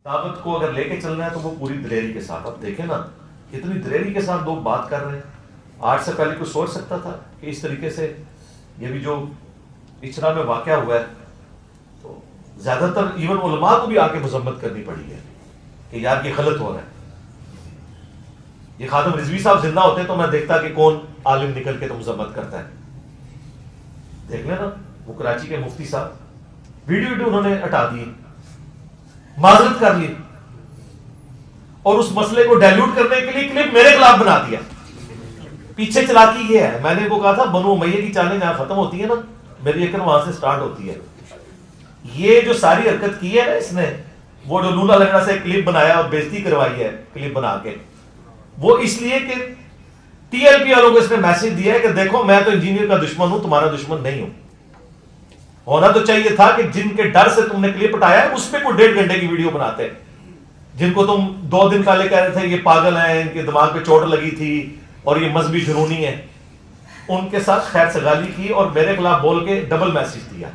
دعوت کو اگر لے کے چلنا ہے تو وہ پوری دلیری کے ساتھ. اب دیکھیں نا کتنی دلیری کے ساتھ لوگ بات کر رہے ہیں. آج سے پہلے کوئی سوچ سکتا تھا کہ اس طریقے سے یہ بھی جو اچرا میں واقعہ ہوا ہے تو زیادہ تر ایون علماء کو بھی آ کے مذمت کرنی پڑی ہے کہ یار یہ غلط ہو رہا ہے. یہ خادم رضوی صاحب زندہ ہوتے ہیں تو میں دیکھتا کہ کون عالم نکل کے تو مذمت کرتا ہے. دیکھ لیں نا وہ کراچی کے مفتی صاحب ویڈیو انہوں نے ہٹا دی, معذرت کر لی اور اس مسئلے کو ڈائلیوٹ کرنے کے لیے کلپ میرے خلاف بنا دیا. پیچھے چلاکی یہ ہے, میں نے وہ کہا تھا بنو امیہ کی چالیں جہاں ختم ہوتی ہے نا میری ایکڑ وہاں سے سٹارٹ ہوتی ہے. یہ جو ساری حرکت کی ہے نا اس نے, وہ جو لولا لنگڑا سے کلپ بنایا اور بےزتی کروائی ہے کلپ بنا کے, وہ اس لیے کہ ٹی ایل پی والوں کو اس نے میسج دیا ہے کہ دیکھو میں تو انجینئر کا دشمن ہوں, تمہارا دشمن نہیں ہوں. ہونا تو چاہیے تھا کہ جن کے ڈر سے تم نے کلپ ہٹایا ہے اس پہ کوئی 1.5 گھنٹے کی ویڈیو بناتے, جن کو تم 2 دن پہلے کہہ رہے تھے یہ پاگل ہیں, ان کے دماغ پہ چوٹ لگی تھی اور یہ مذہبی جنونی ہے, ان کے ساتھ خیر سگالی کی اور میرے خلاف بول کے ڈبل میسج دیا.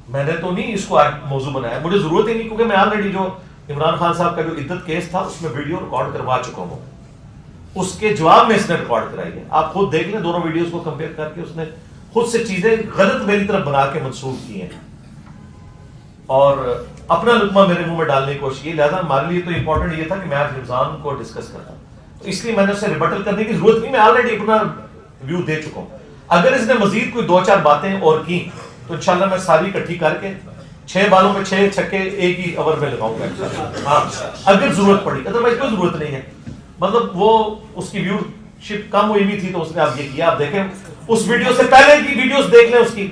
میں نے تو نہیں اس کو موضوع بنایا, مجھے ضرورت ہی نہیں, کیونکہ میں آلریڈی جو عمران خان صاحب کا جو عدت کیس تھا اس میں ویڈیو ریکارڈ کروا چکا ہوں. اس کے جواب میں اس نے ریکارڈ کرائی ہے. آپ خود دیکھ لیں دونوں ویڈیوز کو کمپیئر کر کے, اس نے خود سے چیزیں غلط میری طرف بنا کے منسوخ کی ہیں اور اپنا لقمہ میرے منہ میں ڈالنے کی کوشش کی. لہٰذا ہمارے لیے تو امپورٹنٹ یہ تھا کہ میں آج رمضان کو ڈسکس کرتا ہوں, تو اس لیے میں نے اسے ریبٹل کرنے کی ضرورت نہیں, میں آلریڈی اپنا ویو دے چکا ہوں. اگر اس نے مزید کوئی 2-4 باتیں اور کی تو انشاءاللہ میں ساری اکٹھی کر کے 6 بالوں پہ 6 چھکے ایک ہی اوور میں لگاؤں گا ہاں, اگر ضرورت پڑی. ادروائز کوئی ضرورت نہیں ہے. مطلب وہ اس کی ویو شپ کم ہوئی بھی تھی تو اس نے اب یہ کیا. آپ دیکھیں اس ویڈیو سے پہلے کی ویڈیوز دیکھ لیں, اس کی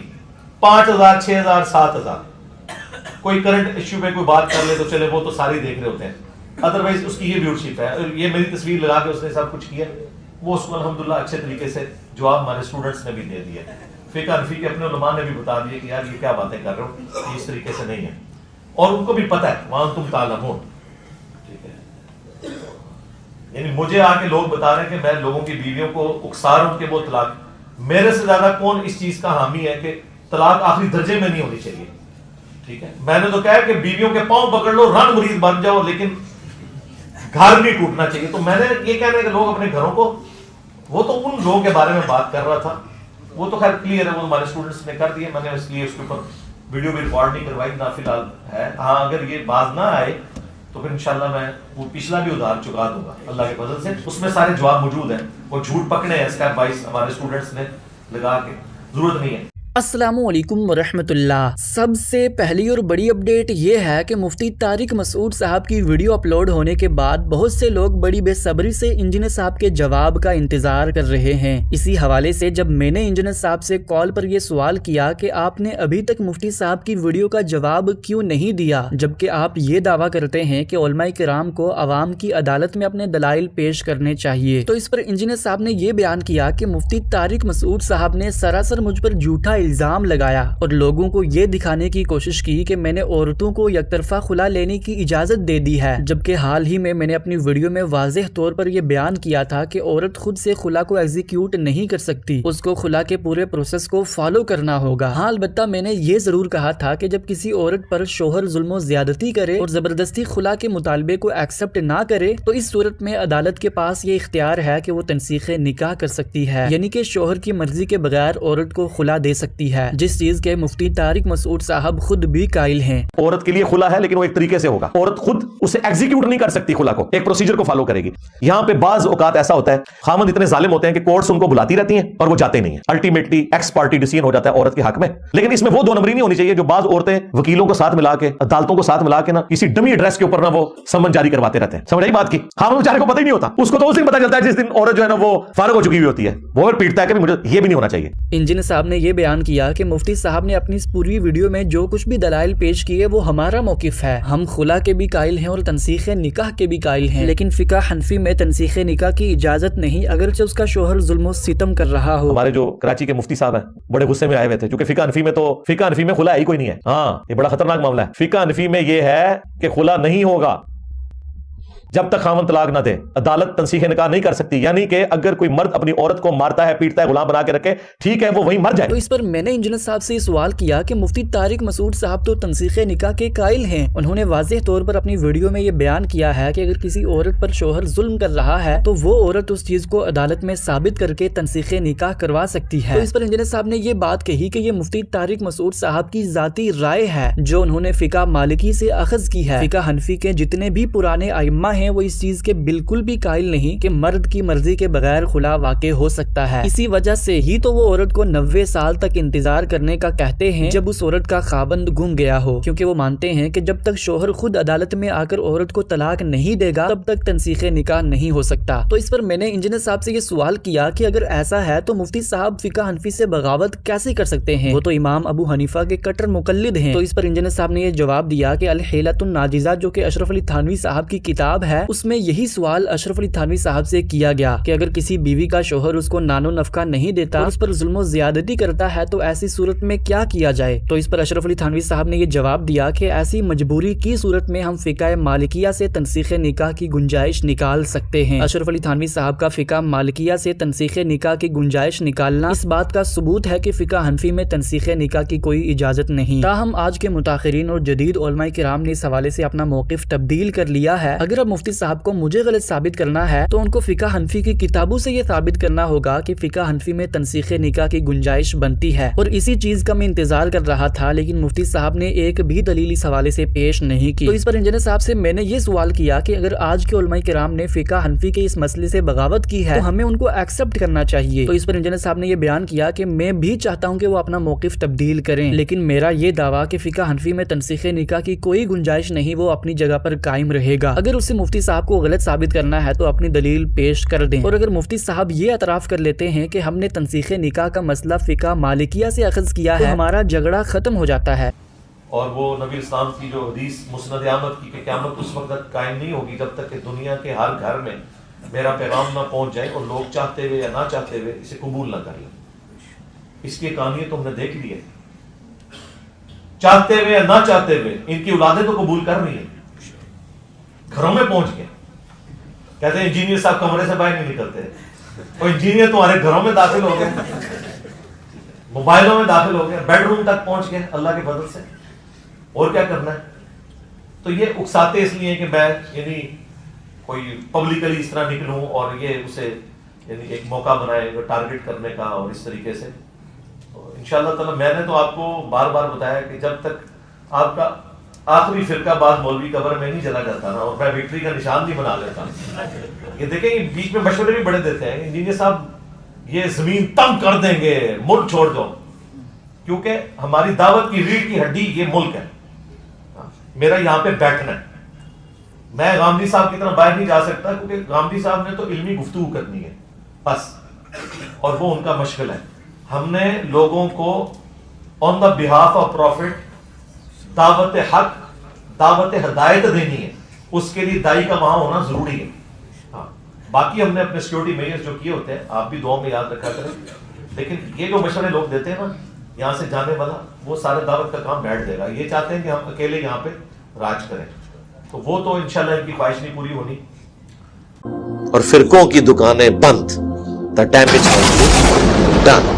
5000 6000 7000. کوئی کرنٹ ایشو پہ کوئی بات کر لے تو چلے وہ تو سارے دیکھ رہے ہوتے ہیں, ادروائز اس کی یہ ویو شپ ہے. یہ میری تصویر لگا کے اس نے سب کچھ کیا, وہ اس کو الحمدللہ اچھے طریقے سے جواب ہمارے اسٹوڈنٹس نے بھی دے دیا. فقہ حنفی کے اپنے علماء نے بھی بتا دیا کہ یار یہ کیا باتیں کر رہے ہو, یہ اس طریقے سے نہیں ہے, اور ان کو بھی پتہ ہے وہاں تم تعلمون. ٹھیک ہے, یعنی مجھے آ کے لوگ بتا رہے ہیں کہ میں لوگوں کی بیویوں کو اکسا رہا ہوں کہ وہ طلاق, میرے سے زیادہ کون اس چیز کا حامی ہے کہ طلاق آخری درجے میں نہیں ہونی چاہیے. ٹھیک ہے, میں نے تو کہا کہ بیویوں کے پاؤں پکڑ لو, رن مرید بن جاؤ, لیکن گھر نہیں ٹوٹنا چاہیے. تو میں نے یہ کہنا ہے کہ لوگ اپنے گھروں کو, وہ تو ان لوگوں کے بارے میں بات کر رہا تھا, وہ تو خیر کلیئر ہے, وہ ہمارے اسٹوڈنٹس نے کر دیے. میں نے اس لیے اس کے اوپر ویڈیو بھی ریکارڈ نہیں کروائی نہ فی الحال ہے. ہاں اگر یہ باز نہ آئے تو پھر انشاءاللہ میں وہ پچھلا بھی ادھار چکا دوں گا اللہ کے فضل سے. اس میں سارے جواب موجود ہیں, وہ جھوٹ پکڑے ہیں اسٹیپ وائز ہمارے اسٹوڈنٹس نے لگا کے, ضرورت نہیں ہے. السلام علیکم ورحمۃ اللہ. سب سے پہلی اور بڑی اپڈیٹ یہ ہے کہ مفتی طارق مسعود صاحب کی ویڈیو اپلوڈ ہونے کے بعد بہت سے لوگ بڑی بے صبری سے انجینئر صاحب کے جواب کا انتظار کر رہے ہیں. اسی حوالے سے جب میں نے انجینئر صاحب سے کال پر یہ سوال کیا کہ آپ نے ابھی تک مفتی صاحب کی ویڈیو کا جواب کیوں نہیں دیا, جبکہ آپ یہ دعویٰ کرتے ہیں کہ علماء کرام کو عوام کی عدالت میں اپنے دلائل پیش کرنے چاہیے, تو اس پر انجینئر صاحب نے یہ بیان کیا کہ مفتی طارق مسعود صاحب نے سراسر مجھ پر جھوٹا الزام لگایا اور لوگوں کو یہ دکھانے کی کوشش کی کہ میں نے عورتوں کو یک طرفہ خلا لینے کی اجازت دے دی ہے, جبکہ حال ہی میں نے اپنی ویڈیو میں واضح طور پر یہ بیان کیا تھا کہ عورت خود سے خلا کو ایگزیکیوٹ نہیں کر سکتی, اس کو خلا کے پورے پروسیس کو فالو کرنا ہوگا. ہاں البتہ میں نے یہ ضرور کہا تھا کہ جب کسی عورت پر شوہر ظلم و زیادتی کرے اور زبردستی خلا کے مطالبے کو ایکسپٹ نہ کرے تو اس صورت میں عدالت کے پاس یہ اختیار ہے کہ وہ تنسیخ نکاح کر سکتی ہے, یعنی کہ شوہر کی مرضی کے بغیر عورت کو خلا دے سکتی ہے, جس چیز کے مفتی طارق مسعود صاحب خود بھی قائل ہیں. عورت کے لیے خلا ہے لیکن وہ ایک طریقے سے ہوگا, عورت خود اسے ایگزیکیوٹ نہیں کر سکتی, خلا کو ایک پروسیجر کو فالو کرے گی. یہاں پہ بعض اوقات ایسا ہوتا ہے خامند اتنے ظالم ہوتے ہیں کہ کورٹس ان کو بلاتی رہتی ہیں اور وہ جاتے نہیں ہیں, الٹیمیٹلی ایکس پارٹی ڈیسیژن ہو جاتا ہے عورت کے حق میں. لیکن اس میں وہ 2 نمبری نہیں ہونی چاہیے جو بعض عورتیں وکیلوں کو ساتھ ملا کے, عدالتوں کو ساتھ ملا کے نا کسی ڈمی ایڈریس کے اوپر نا وہ سمن جاری کرواتے رہتے ہیں. سمجھ آئی بات کی؟ خامند بیچارے کو پتہ ہی نہیں ہوتا, اس کو تو اس دن پتہ چلتا ہے جس دن عورت جو ہے نا وہ فارغ ہو چکی ہوئی ہوتی ہے, وہ پیٹتا ہے کہ مجھے یہ بھی نہیں ہونا چاہیے. انجینئر صاحب نے یہ بیان کیا کہ مفتی صاحب نے اپنی اس پوری ویڈیو میں جو کچھ بھی دلائل پیش کیے وہ ہمارا موقف ہے, ہم خلا کے بھی قائل ہیں اور تنسیخ نکاح کے بھی قائل ہیں, لیکن فقہ حنفی میں تنسیخ نکاح کی اجازت نہیں اگرچہ اس کا شوہر ظلم و ستم کر رہا ہو. ہمارے جو کراچی کے مفتی صاحب ہیں بڑے غصے میں آئے ہوئے تھے کیونکہ فقہ حنفی میں خلا ہی کوئی نہیں ہے. ہاں یہ بڑا خطرناک معاملہ ہے. فقہ حنفی میں یہ ہے کہ خلا نہیں ہوگا, جب تک خاوند طلاق نہ دے عدالت تنسیخ نکاح نہیں کر سکتی. یعنی کہ اگر کوئی مرد اپنی عورت کو مارتا ہے, پیٹتا ہے, غلام بنا کے رکھے, ٹھیک ہے وہ وہیں مر جائے. تو اس پر میں نے انجینئر صاحب سے سوال کیا کہ مفتی طارق مسعود صاحب تو تنسیخ نکاح کے قائل ہیں. انہوں نے واضح طور پر اپنی ویڈیو میں یہ بیان کیا ہے کہ اگر کسی عورت پر شوہر ظلم کر رہا ہے تو وہ عورت اس چیز کو عدالت میں ثابت کر کے تنسیخ نکاح کروا سکتی ہے. تو اس پر انجینئر صاحب نے یہ بات کہی کہ یہ مفتی طارق مسعود صاحب کی ذاتی رائے ہے جو انہوں نے فقہ مالکی سے اخذ کی ہے. فقہ حنفی کے جتنے بھی پرانے ائمہ ہیں وہ اس چیز کے بالکل بھی قائل نہیں کہ مرد کی مرضی کے بغیر خلا واقع ہو سکتا ہے. اسی وجہ سے ہی تو وہ عورت کو 90 سال تک انتظار کرنے کا کہتے ہیں جب اس عورت کا خاوند گم گیا ہو, کیونکہ وہ مانتے ہیں کہ جب تک شوہر خود عدالت میں آ کر عورت کو طلاق نہیں دے گا تب تک تنسیخ نکاح نہیں ہو سکتا. تو اس پر میں نے انجینئر صاحب سے یہ سوال کیا کہ اگر ایسا ہے تو مفتی صاحب فقہ حنفی سے بغاوت کیسے کر سکتے ہیں, وہ تو امام ابو حنیفہ کے کٹر مقلد ہیں. تو اس پر انجینئر صاحب نے یہ جواب دیا کہ الحیلۃ الناجزہ جو کہ اشرف علی تھانوی صاحب کی کتاب ہے اس میں یہی سوال اشرف علی تھانوی صاحب سے کیا گیا کہ اگر کسی بیوی کا شوہر اس کو نان و نفقہ نہیں دیتا اور اس پر ظلم و زیادتی کرتا ہے تو ایسی صورت میں کیا کیا جائے. تو اس پر اشرف علی تھانوی صاحب نے یہ جواب دیا کہ ایسی مجبوری کی صورت میں ہم فقہ مالکیہ سے تنسیخ نکاح کی گنجائش نکال سکتے ہیں. اشرف علی تھانوی صاحب کا فقہ مالکیہ سے تنسیخ نکاح کی گنجائش نکالنا اس بات کا ثبوت ہے کہ فقہ حنفی میں تنسیخ نکاح کی کوئی اجازت نہیں. تاہم آج کے متاخرین اور جدید علماء کرام نے اس حوالے سے اپنا موقف تبدیل کر لیا ہے. اگر اب مفتی صاحب کو مجھے غلط ثابت کرنا ہے تو ان کو فقہ حنفی کی کتابوں سے یہ ثابت کرنا ہوگا کہ فقہ حنفی میں تنسیخ نکاح کی گنجائش بنتی ہے, اور اسی چیز کا میں انتظار کر رہا تھا لیکن مفتی صاحب نے ایک بھی دلیل اس حوالے سے پیش نہیں کی. تو اس پر انجینئر صاحب سے میں نے یہ سوال کیا کہ اگر آج کے علماء کرام نے فقہ حنفی کے اس مسئلے سے بغاوت کی ہے تو ہمیں ان کو ایکسپٹ کرنا چاہیے. تو اس پر انجینئر صاحب نے یہ بیان کیا کہ میں بھی چاہتا ہوں کہ وہ اپنا موقف تبدیل کریں, لیکن میرا یہ دعویٰ کہ فقہ حنفی میں تنسیخ نکاح کی کوئی گنجائش نہیں وہ اپنی جگہ پر قائم رہے گا. اگر اسے مفتی صاحب کو غلط ثابت کرنا ہے تو اپنی دلیل پیش کر دیں, اور اگر مفتی صاحب یہ اعتراف کر لیتے ہیں کہ ہم نے تنسیخ نکاح کا مسئلہ فقہ مالکیہ سے اخذ کیا ہے تو ہمارا جھگڑا ختم ہو جاتا ہے. اور وہ نبی اسلام کی جو حدیث مسند احمد کی کہ قیامت اس وقت تک قائم نہیں ہوگی جب تک کہ دنیا کے ہر گھر میں میرا پیغام نہ پہنچ جائے اور لوگ چاہتے ہوئے یا نہ چاہتے ہوئے اسے قبول نہ کر لیں. اس کی کہانی تو ہم نے دیکھ لی ہے, چاہتے ہوئے یا نہ چاہتے ہوئے ان کی اولادیں تو قبول کر رہی ہیں, گھروں میں پہنچ گئے. کہتے ہیں انجینئر صاحب کمرے سے باہر نہیں نکلتے, اور انجینئر تمہارے گھروں میں داخل ہو گئے, موبائلوں میں داخل ہو گئے, بیڈ روم تک پہنچ گئے اللہ کے فضل سے. اور کیا کرنا ہے؟ تو یہ اکساتے اس لیے کہ میں یعنی کوئی پبلکلی اس طرح نکلوں اور یہ اسے یعنی ایک موقع بنائے ٹارگٹ کرنے کا, اور اس طریقے سے. انشاءاللہ تعالی میں نے تو آپ کو بار بار بتایا کہ جب تک آپ کا آخری فرقہ بعد مولوی قبر میں نہیں چلا جاتا نا, اور میں وکٹری کا نشان نہیں بنا لیتا. یہ دیکھیں یہ بیچ میں مشورے بھی بڑے دیتے ہیں, انجینئر صاحب یہ زمین تنگ کر دیں گے, ملک چھوڑ دو, کیونکہ ہماری دعوت کی ریڑھ کی ہڈی یہ ملک ہے, میرا یہاں پہ بیٹھنا ہے. میں غامدی صاحب کی طرح باہر نہیں جا سکتا کیونکہ غامدی صاحب نے تو علمی گفتگو کرنی ہے بس, اور وہ ان کا مشغل ہے. ہم نے لوگوں کو آن دا بہاف آف پروفٹ دعوت حق, دعوت ہدایت دینی ہے, اس کے لیے دائی کا وہاں ہونا ضروری ہے. ہاں باقی ہم نے اپنے سیکورٹی میجرز جو کیے ہوتے ہیں آپ بھی دعاؤں میں یاد رکھا کریں, لیکن یہ جو مشورے لوگ دیتے ہیں نا یہاں سے جانے والا, وہ سارے دعوت کا کام بیٹھ دے گا. یہ چاہتے ہیں کہ ہم اکیلے یہاں پہ راج کریں, تو وہ تو انشاءاللہ ان کی خواہش نہیں پوری ہونی. اور فرقوں کی دکانیں بند. The damage has been done.